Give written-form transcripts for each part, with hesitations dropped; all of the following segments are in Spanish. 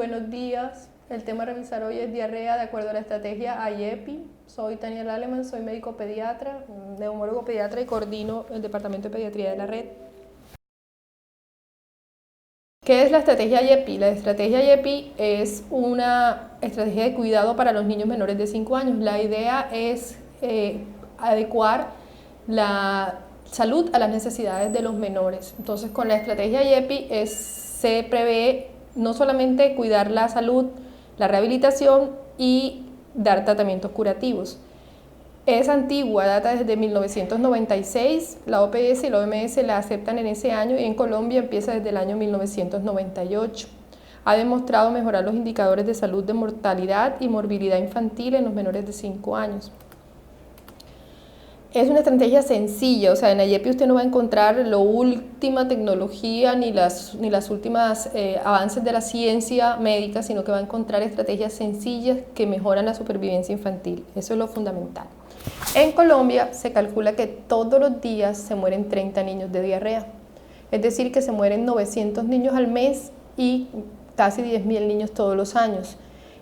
Buenos días. El tema a revisar hoy es diarrea de acuerdo a la estrategia IEPI. Soy Tania Aleman, soy médico pediatra, neumólogo pediatra y coordino el departamento de pediatría de la red. ¿Qué es la estrategia IEPI? La estrategia IEPI es una estrategia de cuidado para los niños menores de 5 años. La idea es adecuar la salud a las necesidades de los menores. Entonces, con la estrategia IEPI se prevé no solamente cuidar la salud, la rehabilitación y dar tratamientos curativos. Es antigua, data desde 1996, la OPS y la OMS la aceptan en ese año y en Colombia empieza desde el año 1998. Ha demostrado mejorar los indicadores de salud de mortalidad y morbilidad infantil en los menores de 5 años. Es una estrategia sencilla, o sea, en IEPI usted no va a encontrar la última tecnología ni las últimas avances de la ciencia médica, sino que va a encontrar estrategias sencillas que mejoran la supervivencia infantil. Eso es lo fundamental. En Colombia se calcula que todos los días se mueren 30 niños de diarrea, es decir, que se mueren 900 niños al mes y casi 10.000 niños todos los años.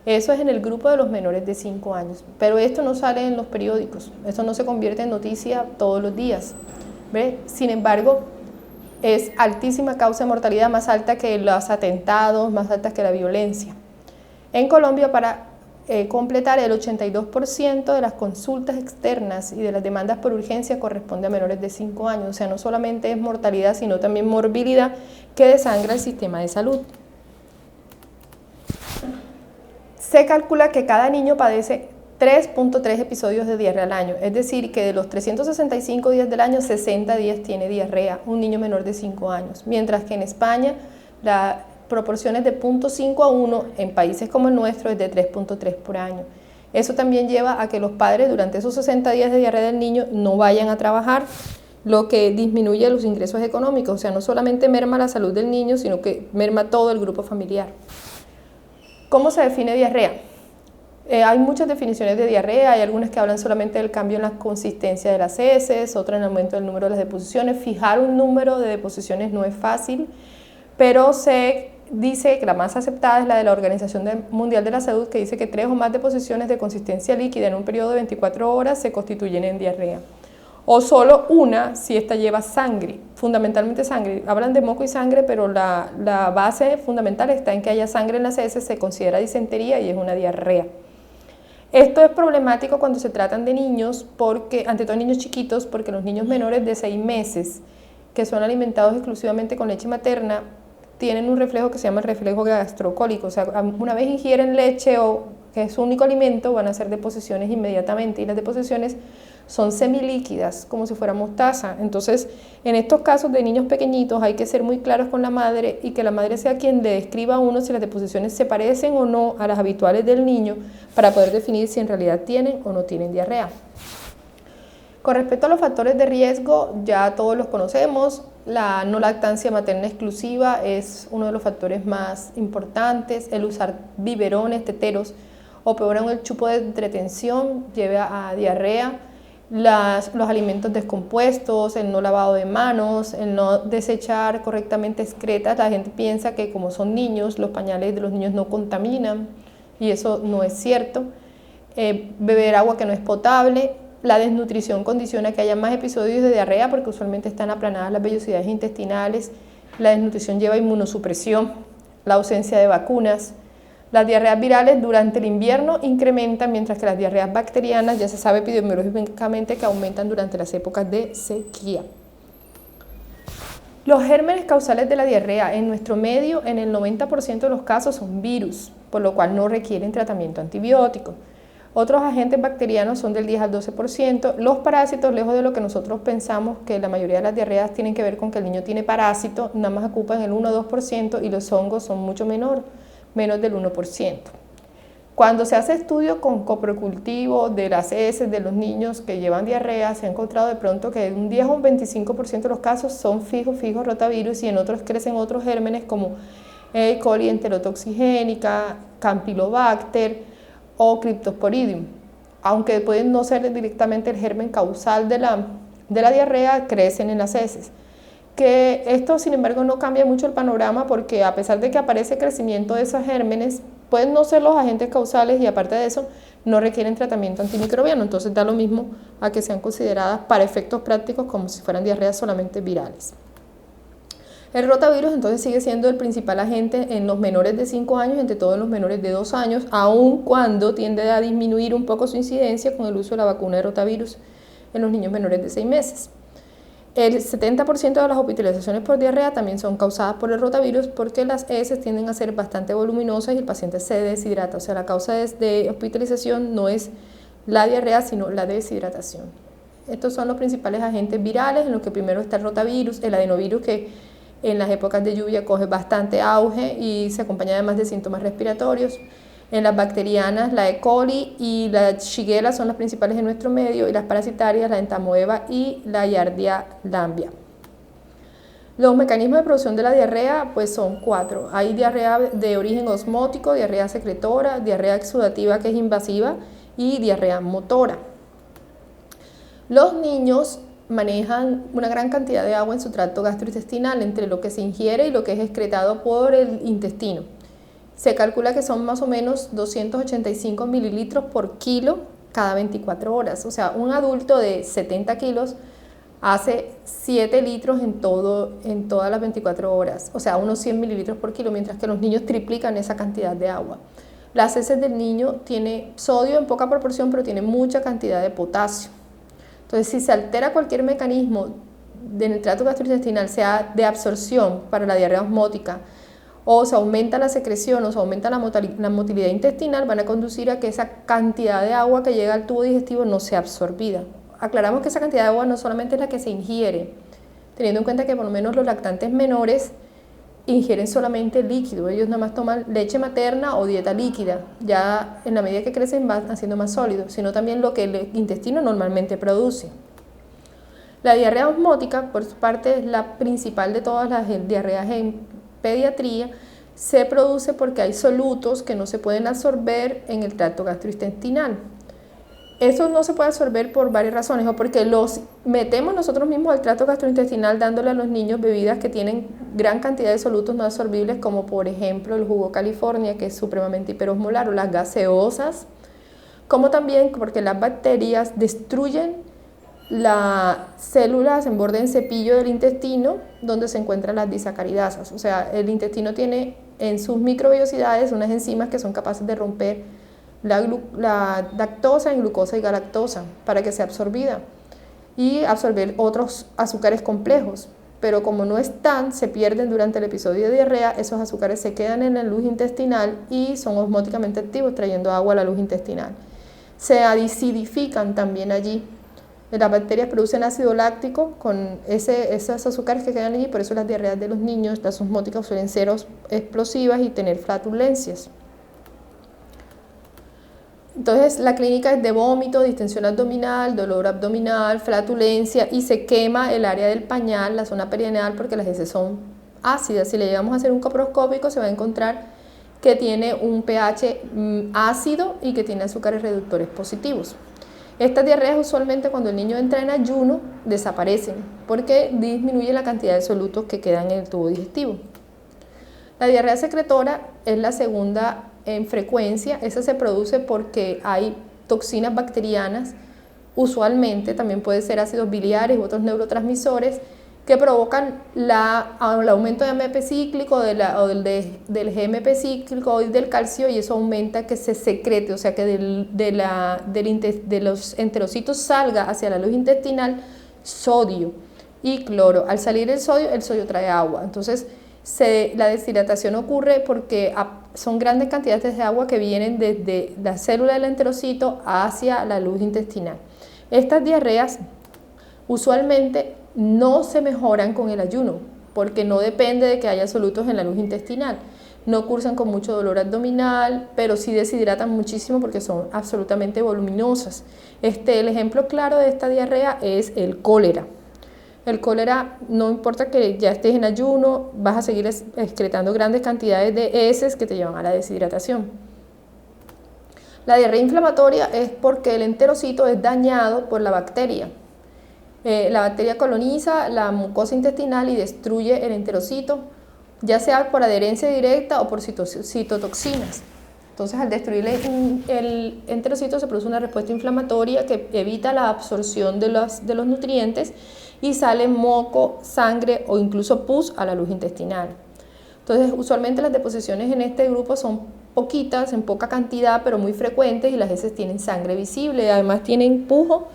Eso es en el grupo de los menores de 5 años, pero esto no sale en los periódicos, esto no se convierte en noticia todos los días. ¿Ve? Sin embargo, es altísima causa de mortalidad, más alta que los atentados, más alta que la violencia. En Colombia, para completar, el 82% de las consultas externas y de las demandas por urgencia corresponde a menores de 5 años, o sea, no solamente es mortalidad, sino también morbilidad que desangra el sistema de salud. Se calcula que cada niño padece 3.3 episodios de diarrea al año, es decir, que de los 365 días del año, 60 días tiene diarrea un niño menor de 5 años, mientras que en España la proporción es de 0.5 a 1, en países como el nuestro es de 3.3 por año. Eso también lleva a que los padres durante esos 60 días de diarrea del niño no vayan a trabajar, lo que disminuye los ingresos económicos, o sea, no solamente merma la salud del niño, sino que merma todo el grupo familiar. ¿Cómo se define diarrea? Hay muchas definiciones de diarrea, hay algunas que hablan solamente del cambio en la consistencia de las heces, otras en el aumento del número de las deposiciones. Fijar un número de deposiciones no es fácil, pero se dice que la más aceptada es la de la Organización Mundial de la Salud, que dice que 3 o más deposiciones de consistencia líquida en un periodo de 24 horas se constituyen en diarrea. O solo una si esta lleva sangre, fundamentalmente sangre. Hablan de moco y sangre, pero la base fundamental está en que haya sangre en las heces, se considera disentería y es una diarrea. Esto es problemático cuando se tratan de niños, ante todo niños chiquitos, porque los niños menores de 6 meses, que son alimentados exclusivamente con leche materna, tienen un reflejo que se llama el reflejo gastrocólico, o sea, una vez ingieren leche o que es su único alimento, van a hacer deposiciones inmediatamente, y las deposiciones son semilíquidas, como si fuera mostaza. Entonces, en estos casos de niños pequeñitos hay que ser muy claros con la madre y que la madre sea quien le describa a uno si las deposiciones se parecen o no a las habituales del niño para poder definir si en realidad tienen o no tienen diarrea. Con respecto a los factores de riesgo, ya todos los conocemos. La no lactancia materna exclusiva es uno de los factores más importantes. El usar biberones, teteros o peor aún el chupo de entretención lleva a diarrea. Los alimentos descompuestos, el no lavado de manos, el no desechar correctamente excretas. La gente piensa que como son niños, los pañales de los niños no contaminan y eso no es cierto. Beber agua que no es potable. La desnutrición condiciona que haya más episodios de diarrea porque usualmente están aplanadas las vellosidades intestinales. La desnutrición lleva a inmunosupresión, la ausencia de vacunas. Las diarreas virales durante el invierno incrementan, mientras que las diarreas bacterianas ya se sabe epidemiológicamente que aumentan durante las épocas de sequía. Los gérmenes causales de la diarrea en nuestro medio en el 90% de los casos son virus, por lo cual no requieren tratamiento antibiótico. Otros agentes bacterianos son del 10 al 12%. Los parásitos, lejos de lo que nosotros pensamos que la mayoría de las diarreas tienen que ver con que el niño tiene parásito, nada más ocupan el 1 o 2% y los hongos son mucho menos del 1%. Cuando se hace estudio con coprocultivo de las heces de los niños que llevan diarrea, se ha encontrado de pronto que en un 10 o un 25% de los casos son fijos rotavirus y en otros crecen otros gérmenes como E. coli enterotoxigénica, Campylobacter o Cryptosporidium. Aunque pueden no ser directamente el germen causal de la diarrea, crecen en las heces. que esto, sin embargo, no cambia mucho el panorama porque a pesar de que aparece crecimiento de esos gérmenes, pueden no ser los agentes causales y aparte de eso, no requieren tratamiento antimicrobiano. Entonces da lo mismo a que sean consideradas para efectos prácticos como si fueran diarreas solamente virales. El rotavirus entonces sigue siendo el principal agente en los menores de 5 años, entre todos los menores de 2 años, aun cuando tiende a disminuir un poco su incidencia con el uso de la vacuna de rotavirus en los niños menores de 6 meses. El 70% de las hospitalizaciones por diarrea también son causadas por el rotavirus porque las heces tienden a ser bastante voluminosas y el paciente se deshidrata. O sea, la causa de hospitalización no es la diarrea, sino la deshidratación. Estos son los principales agentes virales, en los que primero está el rotavirus, el adenovirus, que en las épocas de lluvia coge bastante auge y se acompaña además de síntomas respiratorios. En las bacterianas, la E. coli y la Shigella son las principales en nuestro medio, y las parasitarias, la Entamoeba y la Giardia lamblia. Los mecanismos de producción de la diarrea pues son 4. Hay diarrea de origen osmótico, diarrea secretora, diarrea exudativa que es invasiva y diarrea motora. Los niños manejan una gran cantidad de agua en su tracto gastrointestinal entre lo que se ingiere y lo que es excretado por el intestino. Se calcula que son más o menos 285 mililitros por kilo cada 24 horas. O sea, un adulto de 70 kilos hace 7 litros en todas las 24 horas. O sea, unos 100 mililitros por kilo, mientras que los niños triplican esa cantidad de agua. Las heces del niño tiene sodio en poca proporción, pero tiene mucha cantidad de potasio. Entonces, si se altera cualquier mecanismo en el tracto gastrointestinal, sea de absorción para la diarrea osmótica, o se aumenta la secreción o se aumenta la motilidad intestinal, van a conducir a que esa cantidad de agua que llega al tubo digestivo no sea absorbida. Aclaramos que esa cantidad de agua no solamente es la que se ingiere, teniendo en cuenta que por lo menos los lactantes menores ingieren solamente líquido, ellos nada más toman leche materna o dieta líquida, ya en la medida que crecen van haciendo más sólidos, sino también lo que el intestino normalmente produce. La diarrea osmótica, por su parte, es la principal de todas las diarreas en pediatría. Se produce porque hay solutos que no se pueden absorber en el tracto gastrointestinal. Eso no se puede absorber por varias razones, o porque los metemos nosotros mismos al tracto gastrointestinal dándole a los niños bebidas que tienen gran cantidad de solutos no absorbibles, como por ejemplo el jugo California, que es supremamente hiperosmolar, o las gaseosas, como también porque las bacterias destruyen las células en borde en cepillo del intestino donde se encuentran las disacaridasas. O sea, el intestino tiene en sus microbiosidades unas enzimas que son capaces de romper la lactosa en glucosa y galactosa para que sea absorbida y absorber otros azúcares complejos. Pero como no están, se pierden durante el episodio de diarrea, esos azúcares se quedan en la luz intestinal y son osmóticamente activos, trayendo agua a la luz intestinal. Se acidifican también allí. Las bacterias producen ácido láctico con esos azúcares que quedan allí, por eso las diarreas de los niños, las osmóticas, suelen ser explosivas y tener flatulencias. Entonces, la clínica es de vómito, distensión abdominal, dolor abdominal, flatulencia, y se quema el área del pañal, la zona perineal, porque las heces son ácidas. Si le llegamos a hacer un coproscópico, se va a encontrar que tiene un pH ácido y que tiene azúcares reductores positivos. Estas diarreas usualmente cuando el niño entra en ayuno desaparecen porque disminuye la cantidad de solutos que quedan en el tubo digestivo. La diarrea secretora es la segunda en frecuencia. Esa se produce porque hay toxinas bacterianas, usualmente también puede ser ácidos biliares u otros neurotransmisores que provocan el aumento de AMP cíclico del GMP cíclico y del calcio, y eso aumenta que se secrete, o sea que de los enterocitos salga hacia la luz intestinal sodio y cloro. Al salir el sodio trae agua. Entonces la deshidratación ocurre porque son grandes cantidades de agua que vienen desde la célula del enterocito hacia la luz intestinal. Estas diarreas usualmente no se mejoran con el ayuno, porque no depende de que haya solutos en la luz intestinal. No cursan con mucho dolor abdominal, pero sí deshidratan muchísimo porque son absolutamente voluminosas. El ejemplo claro de esta diarrea es el cólera. El cólera, no importa que ya estés en ayuno, vas a seguir excretando grandes cantidades de heces que te llevan a la deshidratación. La diarrea inflamatoria es porque el enterocito es dañado por la bacteria. La bacteria coloniza la mucosa intestinal y destruye el enterocito, ya sea por adherencia directa o por citotoxinas. Entonces, al destruir el enterocito se produce una respuesta inflamatoria que evita la absorción de los nutrientes y sale moco, sangre o incluso pus a la luz intestinal. Entonces, usualmente las deposiciones en este grupo son poquitas, en poca cantidad, pero muy frecuentes, y las heces tienen sangre visible, además tienen pujo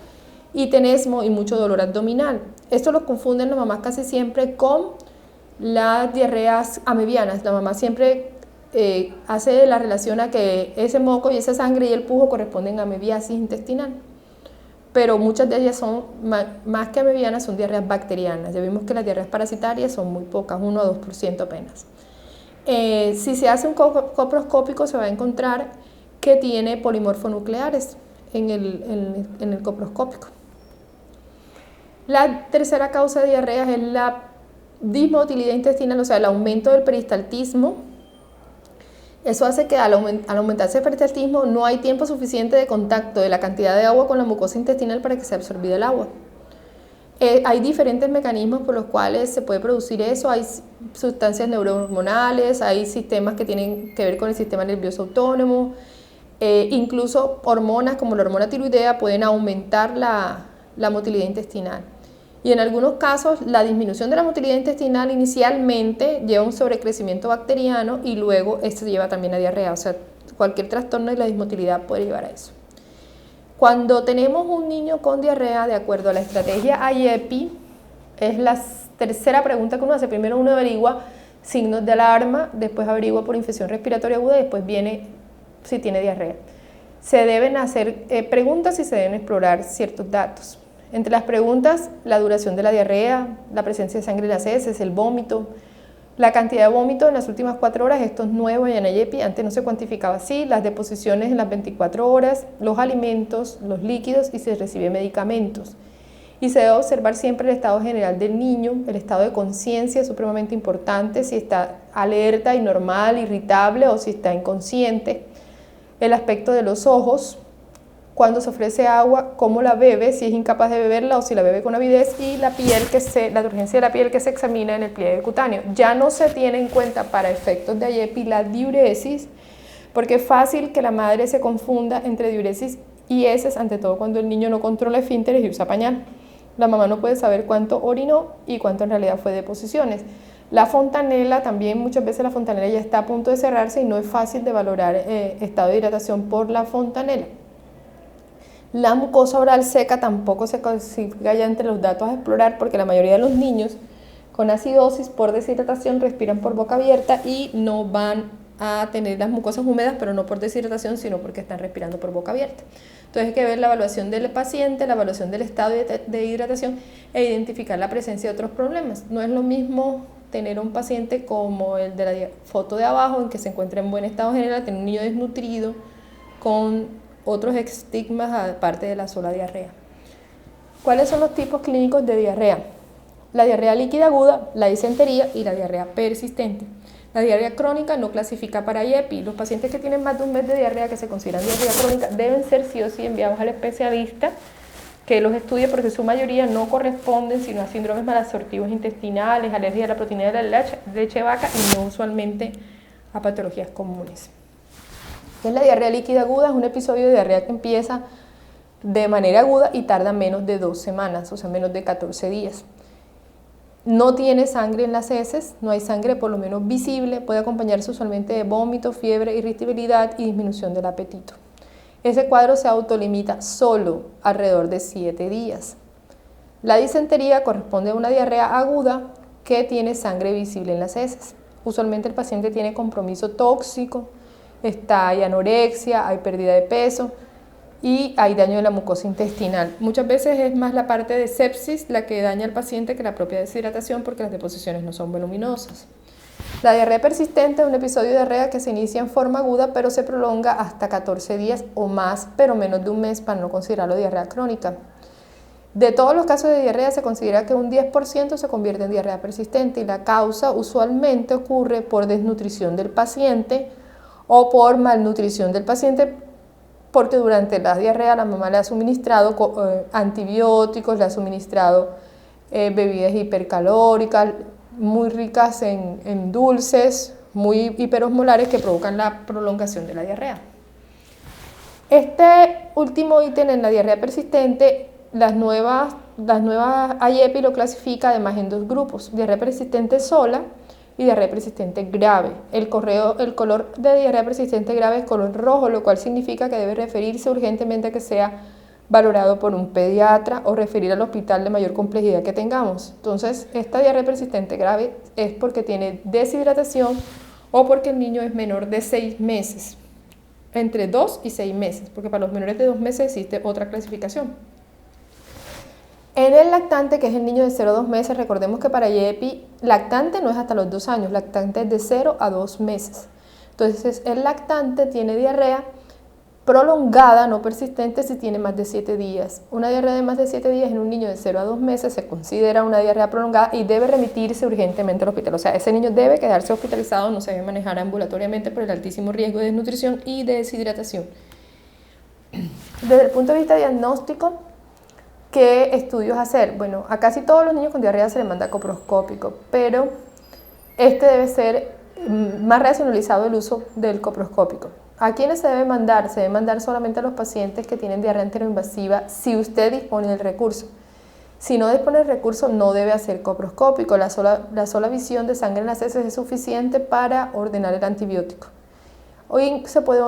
y tenesmo y mucho dolor abdominal. Esto lo confunden las mamás casi siempre con las diarreas amebianas. La mamá siempre hace la relación a que ese moco y esa sangre y el pujo corresponden a amebiasis intestinal, pero muchas de ellas son, más que amebianas, son diarreas bacterianas. Ya vimos que las diarreas parasitarias son muy pocas, 1 o 2% apenas. Si se hace un coproscópico se va a encontrar que tiene polimorfonucleares en el coproscópico. La tercera causa de diarreas es la dismotilidad intestinal, o sea, el aumento del peristaltismo. Eso hace que al aumentarse el peristaltismo no hay tiempo suficiente de contacto de la cantidad de agua con la mucosa intestinal para que sea absorbida el agua. Hay diferentes mecanismos por los cuales se puede producir eso. Hay sustancias neurohormonales, hay sistemas que tienen que ver con el sistema nervioso autónomo, incluso hormonas como la hormona tiroidea pueden aumentar la motilidad intestinal. Y en algunos casos la disminución de la motilidad intestinal inicialmente lleva a un sobrecrecimiento bacteriano y luego esto lleva también a diarrea. O sea, cualquier trastorno de la dismotilidad puede llevar a eso. Cuando tenemos un niño con diarrea, de acuerdo a la estrategia IEPI, es la tercera pregunta que uno hace. Primero uno averigua signos de alarma, después averigua por infección respiratoria aguda y después viene si tiene diarrea. Se deben hacer preguntas y se deben explorar ciertos datos. Entre las preguntas, la duración de la diarrea, la presencia de sangre en las heces, el vómito, la cantidad de vómito en las últimas 4 horas, esto es nuevo en IEPI, antes no se cuantificaba así, las deposiciones en las 24 horas, los alimentos, los líquidos y si recibe medicamentos. Y se debe observar siempre el estado general del niño, el estado de conciencia es supremamente importante, si está alerta y normal, irritable o si está inconsciente, el aspecto de los ojos, cuando se ofrece agua, cómo la bebe, si es incapaz de beberla o si la bebe con avidez, y la turgencia de la piel que se examina en el pliegue cutáneo. Ya no se tiene en cuenta para efectos de IEPI la diuresis, porque es fácil que la madre se confunda entre diuresis y heces, ante todo cuando el niño no controla esfínteres y usa pañal. La mamá no puede saber cuánto orinó y cuánto en realidad fue deposiciones. La fontanela, también muchas veces la fontanela ya está a punto de cerrarse y no es fácil de valorar estado de hidratación por la fontanela. La mucosa oral seca tampoco se clasifica ya entre los datos a explorar porque la mayoría de los niños con acidosis por deshidratación respiran por boca abierta y no van a tener las mucosas húmedas, pero no por deshidratación, sino porque están respirando por boca abierta. Entonces hay que ver la evaluación del paciente, la evaluación del estado de hidratación e identificar la presencia de otros problemas. No es lo mismo tener un paciente como el de la foto de abajo, en que se encuentra en buen estado general, tener un niño desnutrido con otros estigmas aparte de la sola diarrea. ¿Cuáles son los tipos clínicos de diarrea? La diarrea líquida aguda, la disentería y la diarrea persistente. La diarrea crónica no clasifica para IEPI. Los pacientes que tienen más de un mes de diarrea, que se consideran diarrea crónica, deben ser sí o sí enviados al especialista que los estudie porque su mayoría no corresponden sino a síndromes malabsortivos intestinales, alergia a la proteína de la leche de vaca y no usualmente a patologías comunes. ¿Qué es la diarrea líquida aguda? Es un episodio de diarrea que empieza de manera aguda y tarda menos de 2 semanas, o sea, menos de 14 días. No tiene sangre en las heces, no hay sangre por lo menos visible, puede acompañarse usualmente de vómito, fiebre, irritabilidad y disminución del apetito. Ese cuadro se autolimita solo alrededor de 7 días. La disentería corresponde a una diarrea aguda que tiene sangre visible en las heces. Usualmente el paciente tiene compromiso tóxico, hay anorexia, hay pérdida de peso y hay daño de la mucosa intestinal. Muchas veces es más la parte de sepsis la que daña al paciente que la propia deshidratación porque las deposiciones no son voluminosas. La diarrea persistente es un episodio de diarrea que se inicia en forma aguda pero se prolonga hasta 14 días o más, pero menos de un mes para no considerarlo diarrea crónica. De todos los casos de diarrea se considera que un 10% se convierte en diarrea persistente y la causa usualmente ocurre por desnutrición del paciente o por malnutrición del paciente porque durante la diarrea la mamá le ha suministrado antibióticos, le ha suministrado bebidas hipercalóricas, muy ricas en dulces, muy hiperosmolares que provocan la prolongación de la diarrea. Este último ítem en la diarrea persistente, las nuevas IEPI lo clasifica además en dos grupos, diarrea persistente sola y diarrea persistente grave. El color de diarrea persistente grave es color rojo, lo cual significa que debe referirse urgentemente a que sea valorado por un pediatra o referir al hospital de mayor complejidad que tengamos. Entonces, esta diarrea persistente grave es porque tiene deshidratación o porque el niño es menor de 6 meses, entre 2 y 6 meses, porque para los menores de 2 meses existe otra clasificación. En el lactante, que es el niño de 0 a 2 meses, recordemos que para IEPI, lactante no es hasta los 2 años, lactante es de 0 a 2 meses. Entonces, el lactante tiene diarrea prolongada, no persistente, si tiene más de 7 días. Una diarrea de más de 7 días en un niño de 0 a 2 meses se considera una diarrea prolongada y debe remitirse urgentemente al hospital. O sea, ese niño debe quedarse hospitalizado, no se debe manejar ambulatoriamente por el altísimo riesgo de desnutrición y de deshidratación. Desde el punto de vista diagnóstico, ¿qué estudios hacer? Bueno, a casi todos los niños con diarrea se les manda coproscópico, pero este debe ser más racionalizado el uso del coproscópico. ¿A quiénes se debe mandar? Se debe mandar solamente a los pacientes que tienen diarrea enteroinvasiva si usted dispone del recurso. Si no dispone del recurso, no debe hacer coproscópico. La sola visión de sangre en las heces es suficiente para ordenar el antibiótico. Hoy se puede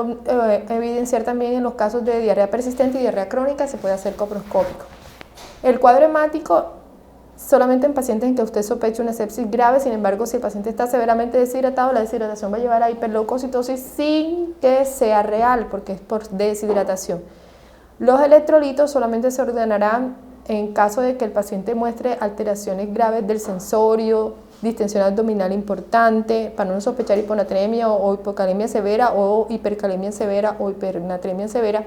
evidenciar también en los casos de diarrea persistente y diarrea crónica, se puede hacer coproscópico. El cuadro hemático solamente en pacientes en que usted sospeche una sepsis grave. Sin embargo, si el paciente está severamente deshidratado, la deshidratación va a llevar a hiperleucocitosis sin que sea real, porque es por deshidratación. Los electrolitos solamente se ordenarán en caso de que el paciente muestre alteraciones graves del sensorio, distensión abdominal importante, para no sospechar hiponatremia o hipocalemia severa o hipercalemia severa o hipernatremia severa,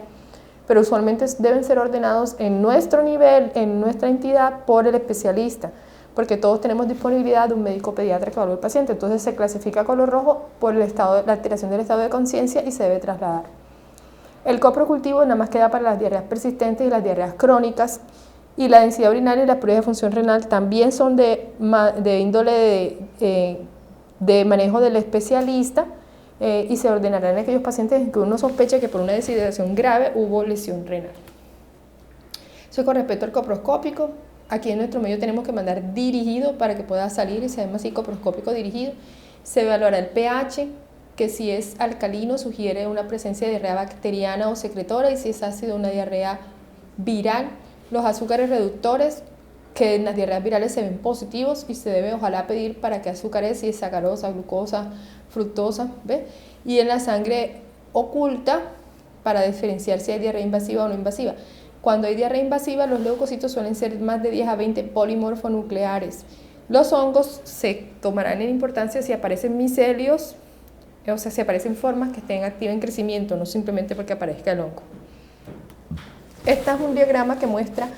pero usualmente deben ser ordenados en nuestro nivel, en nuestra entidad, por el especialista, porque todos tenemos disponibilidad de un médico pediatra que evalúe al paciente. Entonces se clasifica color rojo por la alteración del estado de conciencia y se debe trasladar. El coprocultivo nada más queda para las diarreas persistentes y las diarreas crónicas, y la densidad urinaria y las pruebas de función renal también son de índole de manejo del especialista, y se ordenará en aquellos pacientes en que uno sospecha que por una deshidratación grave hubo lesión renal. Eso con respecto al coproscópico. Aquí en nuestro medio tenemos que mandar dirigido para que pueda salir, y se llama así coproscópico dirigido. Se evaluará el pH, que si es alcalino sugiere una presencia de diarrea bacteriana o secretora, y si es ácido una diarrea viral. Los azúcares reductores, que en las diarreas virales se ven positivos, y se debe ojalá pedir para qué azúcares, si es sacarosa, glucosa, fructosa, ¿ve? Y en la sangre oculta para diferenciar si hay diarrea invasiva o no invasiva. Cuando hay diarrea invasiva, los leucocitos suelen ser más de 10 a 20 polimorfonucleares. Los hongos se tomarán en importancia si aparecen micelios, o sea, si aparecen formas que estén activas en crecimiento, no simplemente porque aparezca el hongo. Este es un diagrama que muestra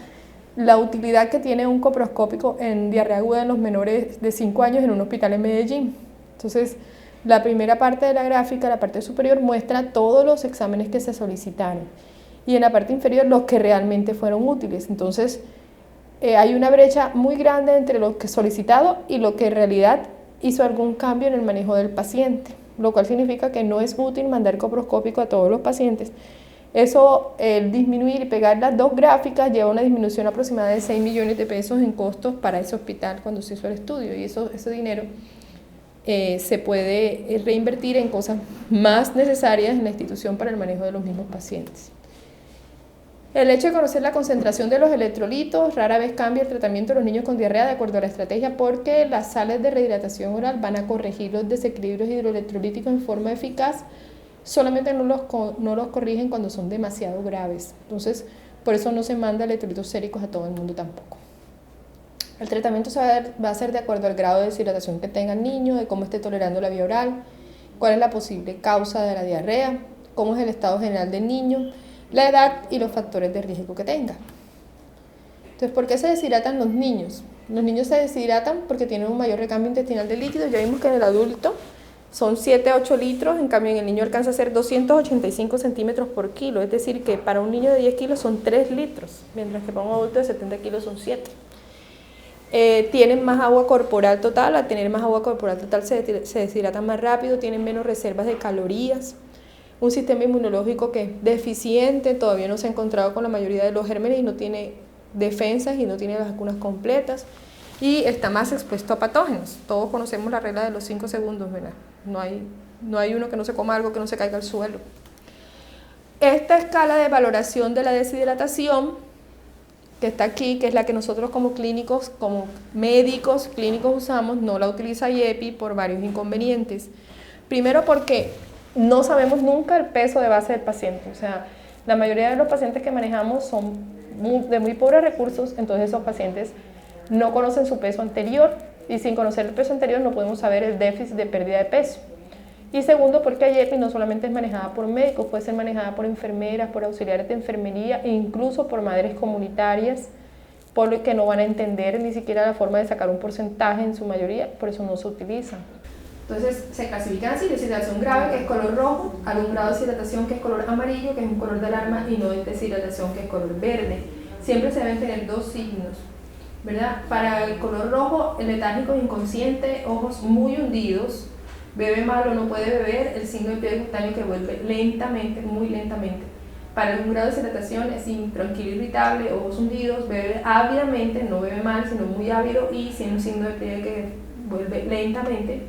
la utilidad que tiene un coproscópico en diarrea aguda en los menores de 5 años en un hospital en Medellín. Entonces, la primera parte de la gráfica, la parte superior, muestra todos los exámenes que se solicitaron, y en la parte inferior los que realmente fueron útiles. Entonces, hay una brecha muy grande entre lo que solicitado y lo que en realidad hizo algún cambio en el manejo del paciente, lo cual significa que no es útil mandar coproscópico a todos los pacientes. Eso, el disminuir y pegar las dos gráficas, lleva a una disminución aproximada de 6 millones de pesos en costos para ese hospital cuando se hizo el estudio, y ese dinero se puede reinvertir en cosas más necesarias en la institución para el manejo de los mismos pacientes. El hecho de conocer la concentración de los electrolitos rara vez cambia el tratamiento de los niños con diarrea de acuerdo a la estrategia, porque las sales de rehidratación oral van a corregir los desequilibrios hidroelectrolíticos en forma eficaz, solamente no los corrigen cuando son demasiado graves. Entonces, por eso no se manda electrolitos séricos a todo el mundo tampoco. El tratamiento va a ser de acuerdo al grado de deshidratación que tenga el niño, de cómo esté tolerando la vía oral, cuál es la posible causa de la diarrea, cómo es el estado general del niño, la edad y los factores de riesgo que tenga. Entonces, ¿por qué se deshidratan los niños? Los niños se deshidratan porque tienen un mayor recambio intestinal de líquidos. Ya vimos que en el adulto son 7 a 8 litros, en cambio en el niño alcanza a ser 285 centímetros por kilo, es decir, que para un niño de 10 kilos son 3 litros, mientras que para un adulto de 70 kilos son 7. Tienen más agua corporal total, al tener más agua corporal total se deshidratan más rápido, tienen menos reservas de calorías, un sistema inmunológico que es deficiente, todavía no se ha encontrado con la mayoría de los gérmenes y no tiene defensas y no tiene las vacunas completas, y está más expuesto a patógenos. Todos conocemos la regla de los 5 segundos, ¿verdad? No hay uno que no se coma algo que no se caiga al suelo. Esta escala de valoración de la deshidratación, que está aquí, que es la que nosotros como clínicos, como médicos clínicos usamos, no la utiliza IEPI por varios inconvenientes. Primero porque no sabemos nunca el peso de base del paciente, o sea, la mayoría de los pacientes que manejamos son de muy pobres recursos, entonces esos pacientes no conocen su peso anterior y sin conocer el peso anterior no podemos saber el déficit de pérdida de peso. Y segundo, porque IEPI no solamente es manejada por médicos, puede ser manejada por enfermeras, por auxiliares de enfermería e incluso por madres comunitarias, por lo que no van a entender ni siquiera la forma de sacar un porcentaje en su mayoría, por eso no se utiliza. Entonces se clasifican así: deshidratación grave, que es color rojo, algún grado de deshidratación, que es color amarillo, que es un color de alarma, y no deshidratación, que es color verde. Siempre se deben tener dos signos, ¿verdad? Para el color rojo, el letárgico inconsciente, ojos muy hundidos, bebe mal o no puede beber, el signo de pliegue cutáneo que vuelve lentamente, muy lentamente. Para algún grado de deshidratación es intranquilo, irritable, ojos hundidos, bebe ávidamente, no bebe mal, sino muy ávido, y tiene un signo de pliegue que vuelve lentamente,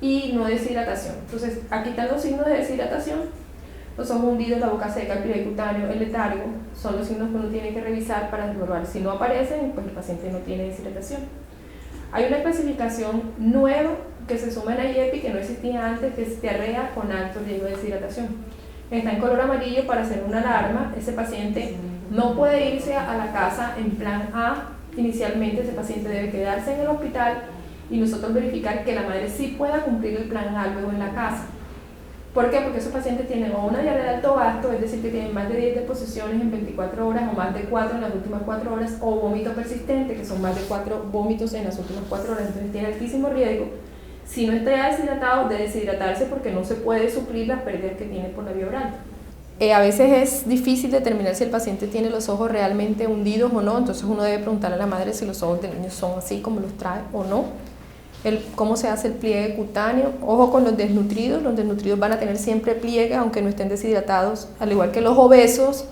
y no deshidratación. Entonces, aquí están los signos de deshidratación: los ojos hundidos, la boca seca, el pliegue cutáneo, el letargo, son los signos que uno tiene que revisar para evaluar. Si no aparecen, pues el paciente no tiene deshidratación. Hay una clasificación nueva que se suma en IEPI, que no existía antes, que es diarrea con alto riesgo de deshidratación. Está en color amarillo para hacer una alarma. Ese paciente no puede irse a la casa en plan A. Inicialmente ese paciente debe quedarse en el hospital y nosotros verificar que la madre sí pueda cumplir el plan A luego en la casa. ¿Por qué? Porque esos pacientes tienen o una diarrea de alto gasto, es decir, que tienen más de 10 deposiciones en 24 horas o más de 4 en las últimas 4 horas, o vómito persistente, que son más de 4 vómitos en las últimas 4 horas, entonces tiene altísimo riesgo, si no está ya deshidratado, de deshidratarse porque no se puede suplir las pérdidas que tiene por la vía oral. A veces es difícil determinar si el paciente tiene los ojos realmente hundidos o no, entonces uno debe preguntarle a la madre si los ojos del niño son así como los trae o no. Cómo se hace el pliegue cutáneo. Ojo con los desnutridos van a tener siempre pliegue aunque no estén deshidratados, al igual que los obesos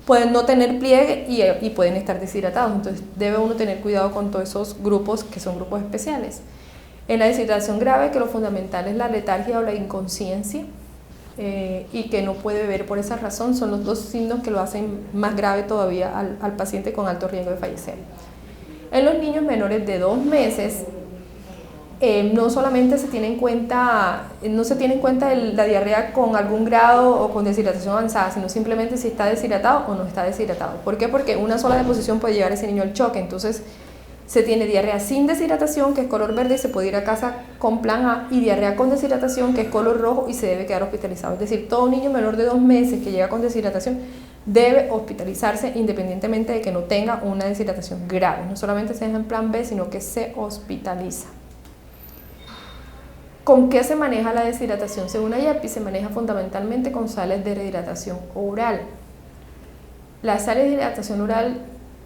pueden no tener pliegue y pueden estar deshidratados, entonces debe uno tener cuidado con todos esos grupos que son grupos especiales. En la deshidratación grave, que lo fundamental es la letargia o la inconsciencia, y que no puede beber por esa razón, son los dos signos que lo hacen más grave todavía al paciente con alto riesgo de fallecer. En los niños menores de 2 meses, no solamente se tiene en cuenta, la diarrea con algún grado o con deshidratación avanzada, sino simplemente si está deshidratado o no está deshidratado. ¿Por qué? Porque una sola deposición puede llevar a ese niño al choque. Entonces se tiene diarrea sin deshidratación, que es color verde, y se puede ir a casa con plan A, y diarrea con deshidratación, que es color rojo, y se debe quedar hospitalizado. Es decir, todo niño menor de 2 meses que llega con deshidratación debe hospitalizarse independientemente de que no tenga una deshidratación grave. No solamente se deja en plan B, sino que se hospitaliza. ¿Con qué se maneja la deshidratación? Según IEPI, se maneja fundamentalmente con sales de rehidratación oral. Las sales de hidratación oral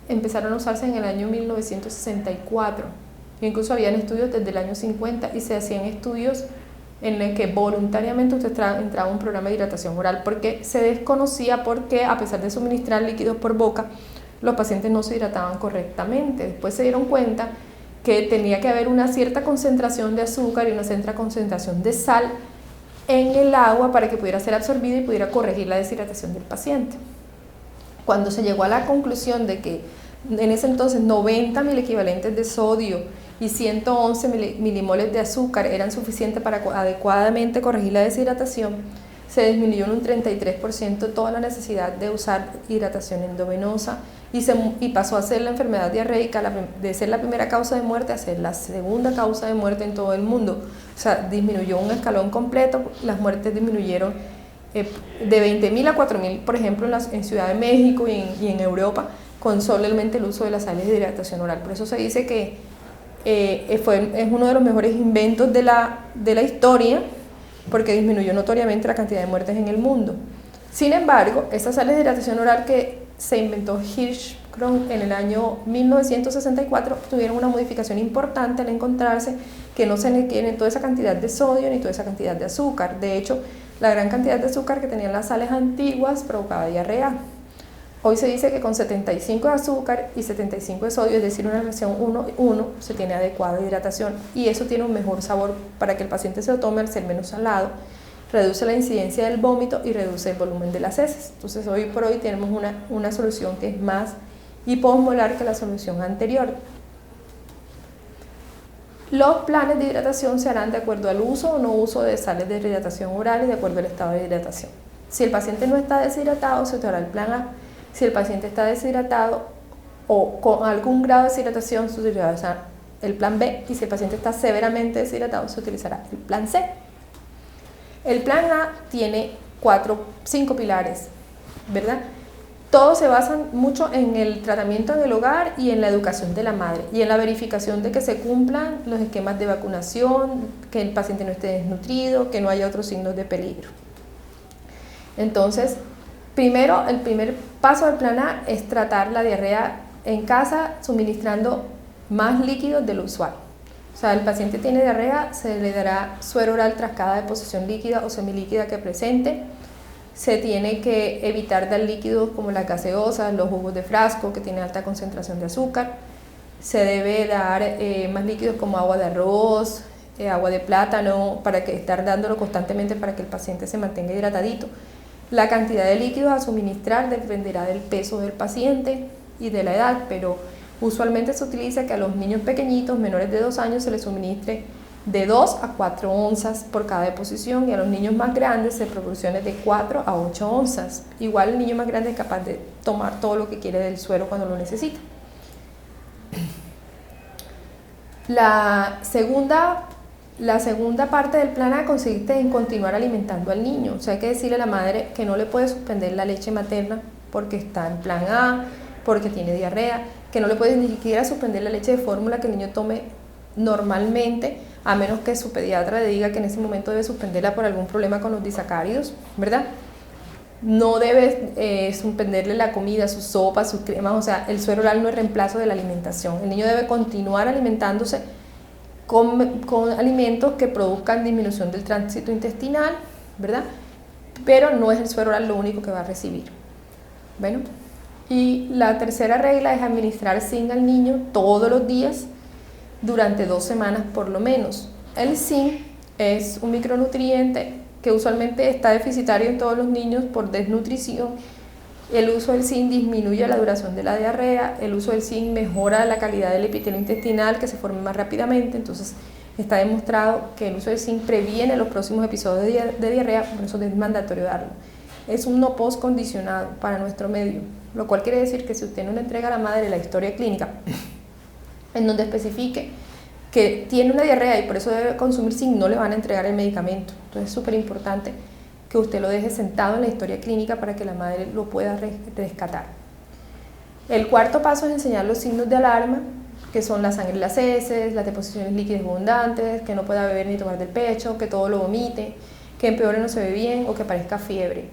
empezaron a usarse en el año 1964. Incluso habían estudios desde el año 50 y se hacían estudios en el que voluntariamente usted entraba a un programa de hidratación oral porque se desconocía por qué, a pesar de suministrar líquidos por boca, los pacientes no se hidrataban correctamente. Después se dieron cuenta que tenía que haber una cierta concentración de azúcar y una cierta concentración de sal en el agua para que pudiera ser absorbida y pudiera corregir la deshidratación del paciente. Cuando se llegó a la conclusión de que en ese entonces 90 milequivalentes de sodio y 111 milimoles de azúcar eran suficientes para adecuadamente corregir la deshidratación, se disminuyó en un 33% toda la necesidad de usar hidratación endovenosa y pasó a ser la enfermedad diarreica, de ser la primera causa de muerte, a ser la segunda causa de muerte en todo el mundo. O sea, disminuyó un escalón completo, las muertes disminuyeron de 20.000 a 4.000, por ejemplo, en Ciudad de México y en Europa, con solamente el uso de las sales de hidratación oral. Por eso se dice que es uno de los mejores inventos de la historia, porque disminuyó notoriamente la cantidad de muertes en el mundo. Sin embargo, estas sales de hidratación oral que se inventó Hirschsprung en el año 1964 tuvieron una modificación importante al encontrarse que no se requiere toda esa cantidad de sodio ni toda esa cantidad de azúcar. De hecho, la gran cantidad de azúcar que tenían las sales antiguas provocaba diarrea. Hoy se dice que con 75 de azúcar y 75 de sodio, es decir, una relación 1:1, se tiene adecuada hidratación y eso tiene un mejor sabor para que el paciente se lo tome al ser menos salado, reduce la incidencia del vómito y reduce el volumen de las heces. Entonces hoy por hoy tenemos una solución que es más hiposmolar que la solución anterior. Los planes de hidratación se harán de acuerdo al uso o no uso de sales de hidratación oral y de acuerdo al estado de hidratación. Si el paciente no está deshidratado, se utilizará el plan A. Si el paciente está deshidratado o con algún grado de deshidratación, se utilizará el plan B. Y si el paciente está severamente deshidratado, se utilizará el plan C. El plan A tiene 5 pilares, ¿verdad? Todos se basan mucho en el tratamiento en el hogar y en la educación de la madre y en la verificación de que se cumplan los esquemas de vacunación, que el paciente no esté desnutrido, que no haya otros signos de peligro. Entonces, primero, el primer paso del plan A es tratar la diarrea en casa suministrando más líquidos de lo usual. O sea, el paciente tiene diarrea, se le dará suero oral tras cada deposición líquida o semilíquida que presente. Se tiene que evitar dar líquidos como las gaseosas, los jugos de frasco que tienen alta concentración de azúcar. Se debe dar más líquidos como agua de arroz, agua de plátano, para que estar dándolo constantemente para que el paciente se mantenga hidratadito. La cantidad de líquidos a suministrar dependerá del peso del paciente y de la edad, pero usualmente se utiliza que a los niños pequeñitos, menores de 2 años, se les suministre de 2 a 4 onzas por cada deposición y a los niños más grandes se proporcione de 4 a 8 onzas. Igual el niño más grande es capaz de tomar todo lo que quiere del suero cuando lo necesita. La segunda parte del plan A consiste en continuar alimentando al niño. O sea, hay que decirle a la madre que no le puede suspender la leche materna porque está en plan A, porque tiene diarrea, que no le puede ni siquiera suspender la leche de fórmula que el niño tome normalmente, a menos que su pediatra le diga que en ese momento debe suspenderla por algún problema con los disacáridos, ¿verdad? No debe suspenderle la comida, sus sopas, sus cremas, o sea, el suero oral no es reemplazo de la alimentación. El niño debe continuar alimentándose con alimentos que produzcan disminución del tránsito intestinal, ¿verdad? Pero no es el suero oral lo único que va a recibir. Bueno, y la tercera regla es administrar zinc al niño todos los días durante 2 semanas por lo menos. El zinc es un micronutriente que usualmente está deficitario en todos los niños por desnutrición. El uso del zinc disminuye la duración de la diarrea, el uso del zinc mejora la calidad del epitelio intestinal que se forme más rápidamente, entonces está demostrado que el uso del zinc previene los próximos episodios de diarrea, por eso es mandatorio darlo. Es un no post condicionado para nuestro medio, lo cual quiere decir que si usted no le entrega a la madre la historia clínica en donde especifique que tiene una diarrea y por eso debe consumir zinc, no le van a entregar el medicamento. Entonces es súper importante que usted lo deje sentado en la historia clínica para que la madre lo pueda rescatar. El cuarto paso es enseñar los signos de alarma, que son la sangre en las heces, las deposiciones líquidas abundantes, que no pueda beber ni tomar del pecho, que todo lo vomite, que empeore no se ve bien o que parezca fiebre.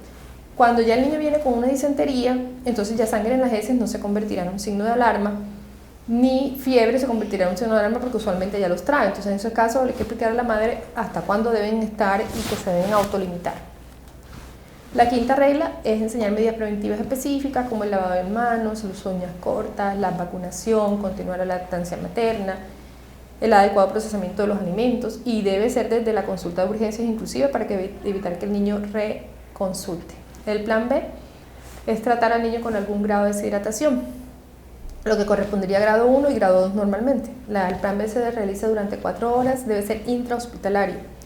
Cuando ya el niño viene con una disentería, entonces ya sangre en las heces no se convertirá en un signo de alarma, ni fiebre se convertirá en un signo de alarma porque usualmente ya los trae. Entonces en ese caso hay que explicar a la madre hasta cuándo deben estar y que se deben autolimitar. La quinta regla es enseñar medidas preventivas específicas como el lavado de manos, el uso de uñas cortas, la vacunación, continuar la lactancia materna, el adecuado procesamiento de los alimentos y debe ser desde la consulta de urgencias inclusive para evitar que el niño reconsulte. El plan B es tratar al niño con algún grado de deshidratación, lo que correspondería a grado 1 y grado 2 normalmente. El plan B se realiza durante 4 horas, debe ser intrahospitalario.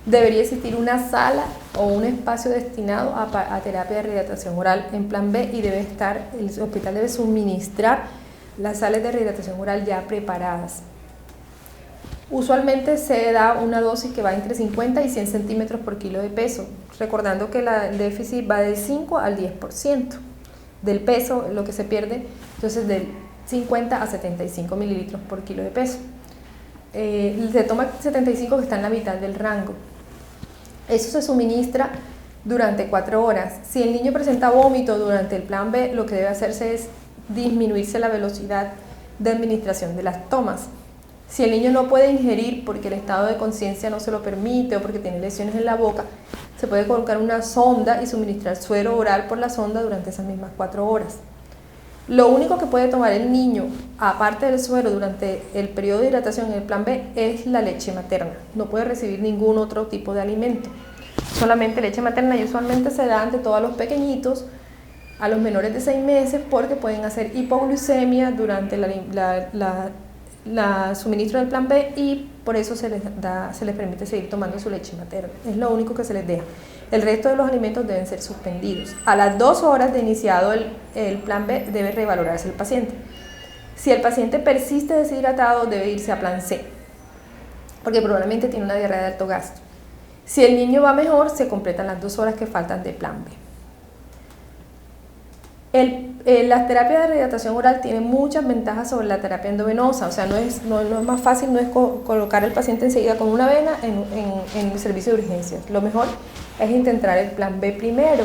Debería existir una sala o un espacio destinado a terapia de rehidratación oral en plan B y el hospital debe suministrar las sales de rehidratación oral ya preparadas. Usualmente se da una dosis que va entre 50 y 100 centímetros por kilo de peso, recordando que el déficit va del 5 al 10% del peso, lo que se pierde, entonces del 50 a 75 mililitros por kilo de peso. Se toma 75 que está en la mitad del rango. Eso se suministra durante 4 horas. Si el niño presenta vómito durante el plan B, lo que debe hacerse es disminuirse la velocidad de administración de las tomas. Si el niño no puede ingerir porque el estado de conciencia no se lo permite o porque tiene lesiones en la boca, se puede colocar una sonda y suministrar suero oral por la sonda durante esas mismas 4 horas. Lo único que puede tomar el niño, aparte del suero, durante el periodo de hidratación en el plan B, es la leche materna. No puede recibir ningún otro tipo de alimento. Solamente leche materna, y usualmente se da ante todos los pequeñitos, a los menores de 6 meses, porque pueden hacer hipoglucemia durante la suministro del plan B, y por eso se les permite seguir tomando su leche materna. Es lo único que se les deja. El resto de los alimentos deben ser suspendidos. A las 2 horas de iniciado el plan B debe revalorarse el paciente. Si el paciente persiste deshidratado, debe irse a plan C, porque probablemente tiene una diarrea de alto gasto. Si el niño va mejor, se completan las 2 horas que faltan de plan B. La terapia de rehidratación oral tiene muchas ventajas sobre la terapia endovenosa. O sea, no es más fácil, no es colocar al paciente enseguida con una vena en el servicio de urgencias. Lo mejor es intentar el plan B primero.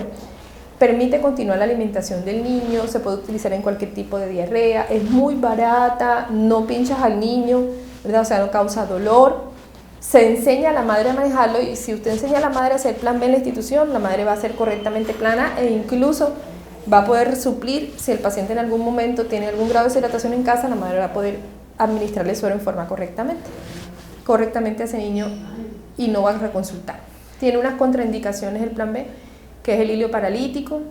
Permite continuar la alimentación del niño, se puede utilizar en cualquier tipo de diarrea, es muy barata, no pinchas al niño, ¿verdad? O sea, no causa dolor. Se enseña a la madre a manejarlo, y si usted enseña a la madre a hacer plan B en la institución, la madre va a hacer correctamente plan A, e incluso va a poder suplir. Si el paciente en algún momento tiene algún grado de deshidratación en casa, la madre va a poder administrarle suero en forma correctamente a ese niño, y no va a reconsultar. Tiene unas contraindicaciones el plan B, que es el hilio paralítico,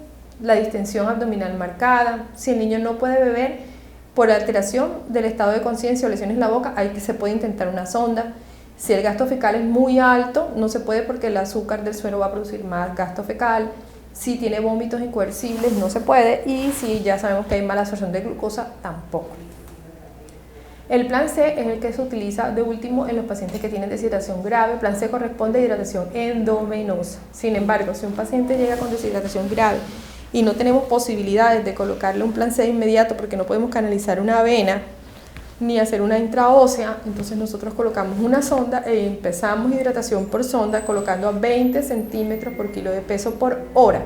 la distensión abdominal marcada. Si el niño no puede beber por alteración del estado de conciencia o lesiones en la boca, ahí se puede intentar una sonda. Si el gasto fecal es muy alto, no se puede, porque el azúcar del suero va a producir más gasto fecal. Si tiene vómitos incoercibles, no se puede, y si ya sabemos que hay mala absorción de glucosa, tampoco. El plan C es el que se utiliza de último en los pacientes que tienen deshidratación grave. Plan C corresponde a hidratación endovenosa. Sin embargo, si un paciente llega con deshidratación grave y no tenemos posibilidades de colocarle un plan C de inmediato, porque no podemos canalizar una vena ni hacer una intraósea, entonces nosotros colocamos una sonda e empezamos hidratación por sonda, colocando a 20 centímetros por kilo de peso por hora,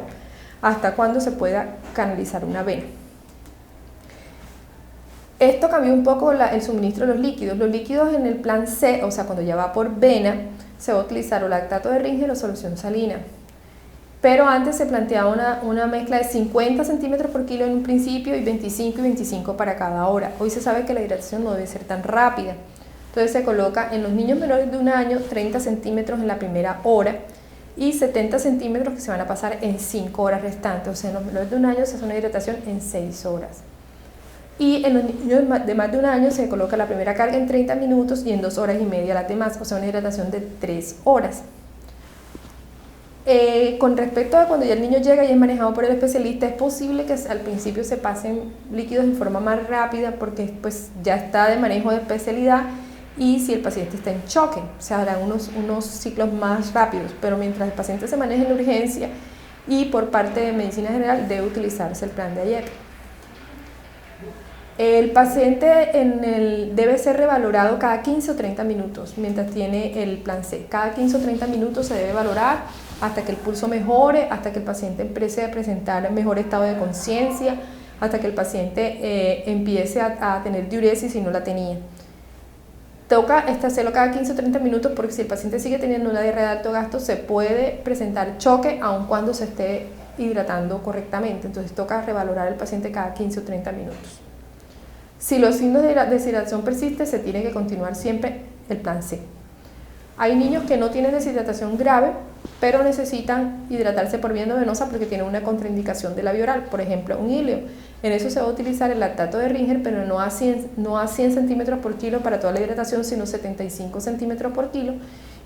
hasta cuando se pueda canalizar una vena. Esto cambió un poco el suministro de los líquidos. Los líquidos en el plan C, o sea, cuando ya va por vena, se va a utilizar o lactato de Ringer o solución salina. Pero antes se planteaba una mezcla de 50 centímetros por kilo en un principio, y 25 y 25 para cada hora. Hoy se sabe que la hidratación no debe ser tan rápida. Entonces se coloca en los niños menores de 1 año 30 centímetros en la primera hora, y 70 centímetros que se van a pasar en 5 horas restantes. O sea, en los menores de 1 año se hace una hidratación en 6 horas. Y en los niños de más de 1 año se coloca la primera carga en 30 minutos y en 2 horas y media las demás. O sea, una hidratación de 3 horas. Con respecto a cuando ya el niño llega y es manejado por el especialista, es posible que al principio se pasen líquidos en forma más rápida, porque pues ya está de manejo de especialidad, y si el paciente está en choque, se harán unos ciclos más rápidos, pero mientras el paciente se maneja en la urgencia y por parte de medicina general, debe utilizarse el plan de ayer. El paciente debe ser revalorado cada 15 o 30 minutos mientras tiene el plan C. Cada 15 o 30 minutos se debe valorar hasta que el pulso mejore, hasta que el paciente empiece a presentar mejor estado de conciencia, hasta que el paciente empiece a tener diuresis si no la tenía. Toca hacerlo cada 15 o 30 minutos, porque si el paciente sigue teniendo una diarrea de alto gasto, se puede presentar choque aun cuando se esté hidratando correctamente. Entonces toca revalorar al paciente cada 15 o 30 minutos. Si los signos de deshidratación persisten, se tiene que continuar siempre el plan C. Hay niños que no tienen deshidratación grave, pero necesitan hidratarse por vía endovenosa porque tienen una contraindicación de la vía oral, por ejemplo, un hilio. En eso se va a utilizar el lactato de Ringer, pero no a 100 centímetros por kilo para toda la hidratación, sino 75 centímetros por kilo,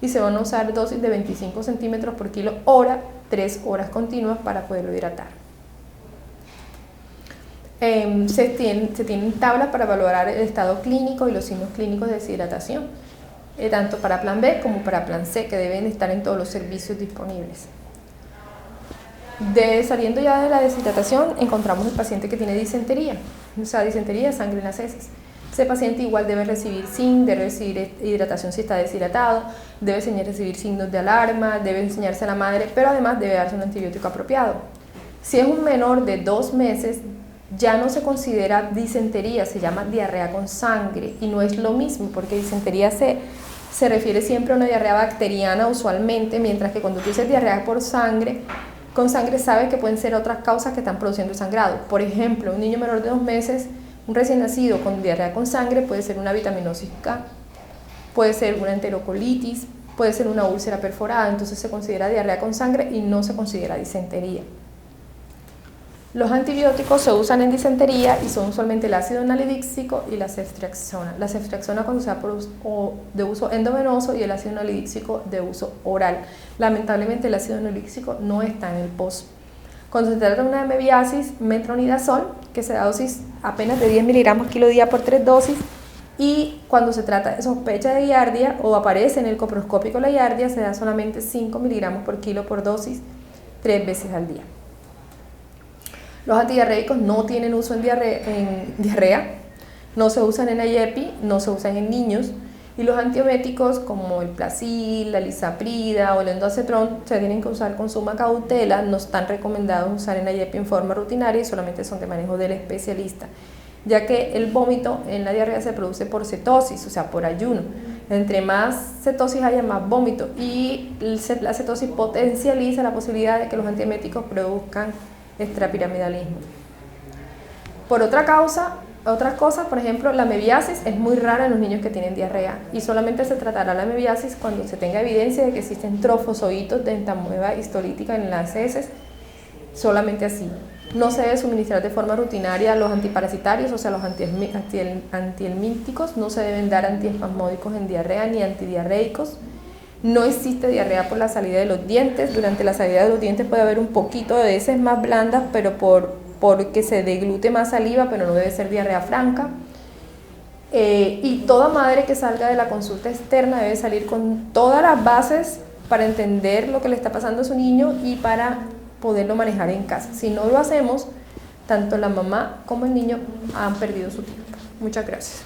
y se van a usar dosis de 25 centímetros por kilo hora, 3 horas continuas para poderlo hidratar. Se tienen tablas para valorar el estado clínico y los signos clínicos de deshidratación, tanto para plan B como para plan C, que deben estar en todos los servicios disponibles. Saliendo ya de la deshidratación, encontramos el paciente que tiene disentería, o sea, disentería, sangre en las heces. Ese paciente igual debe recibir zinc, debe recibir hidratación si está deshidratado, debe recibir signos de alarma, debe enseñarse a la madre, pero además debe darse un antibiótico apropiado. Si es un menor de 2 meses, ya no se considera disentería, se llama diarrea con sangre y no es lo mismo porque disentería se refiere siempre a una diarrea bacteriana usualmente, mientras que cuando tú dices diarrea con sangre sabes que pueden ser otras causas que están produciendo el sangrado. Por ejemplo, un niño menor de 2 meses, un recién nacido con diarrea con sangre puede ser una vitaminosis K, puede ser una enterocolitis, puede ser una úlcera perforada, entonces se considera diarrea con sangre y no se considera disentería. Los antibióticos se usan en disentería y son usualmente el ácido nalidíxico y la ceftriaxona. La ceftriaxona cuando se da de uso endovenoso y el ácido nalidíxico de uso oral. Lamentablemente el ácido nalidíxico no está en el POS. Cuando se trata de una mebiasis, metronidazol, que se da dosis apenas de 10 miligramos kilo día por 3 dosis, y cuando se trata de sospecha de giardia o aparece en el coproscópico la giardia, se da solamente 5 miligramos por kilo por dosis 3 veces al día. Los antidiarreicos no tienen uso en diarrea, no se usan en AYEPI, no se usan en niños, y los antieméticos como el Plasil, la lisaprida o el endoacetrón se tienen que usar con suma cautela, no están recomendados usar en AYEPI en forma rutinaria y solamente son de manejo del especialista, ya que el vómito en la diarrea se produce por cetosis, o sea, por ayuno. Entre más cetosis haya, más vómito, y la cetosis potencializa la posibilidad de que los antieméticos produzcan extrapiramidalismo. Por otras cosas, por ejemplo, la mebiasis es muy rara en los niños que tienen diarrea y solamente se tratará la mebiasis cuando se tenga evidencia de que existen trofozoitos de entamoeba histolítica en las heces, solamente así. No se debe suministrar de forma rutinaria los antiparasitarios, o sea, los antihelmínticos, no se deben dar antiespasmódicos en diarrea ni antidiarreicos. No existe diarrea por la salida de los dientes. Durante la salida de los dientes puede haber un poquito de heces más blandas, pero porque se deglute más saliva, pero no debe ser diarrea franca. Y toda madre que salga de la consulta externa debe salir con todas las bases para entender lo que le está pasando a su niño y para poderlo manejar en casa. Si no lo hacemos, tanto la mamá como el niño han perdido su tiempo. Muchas gracias.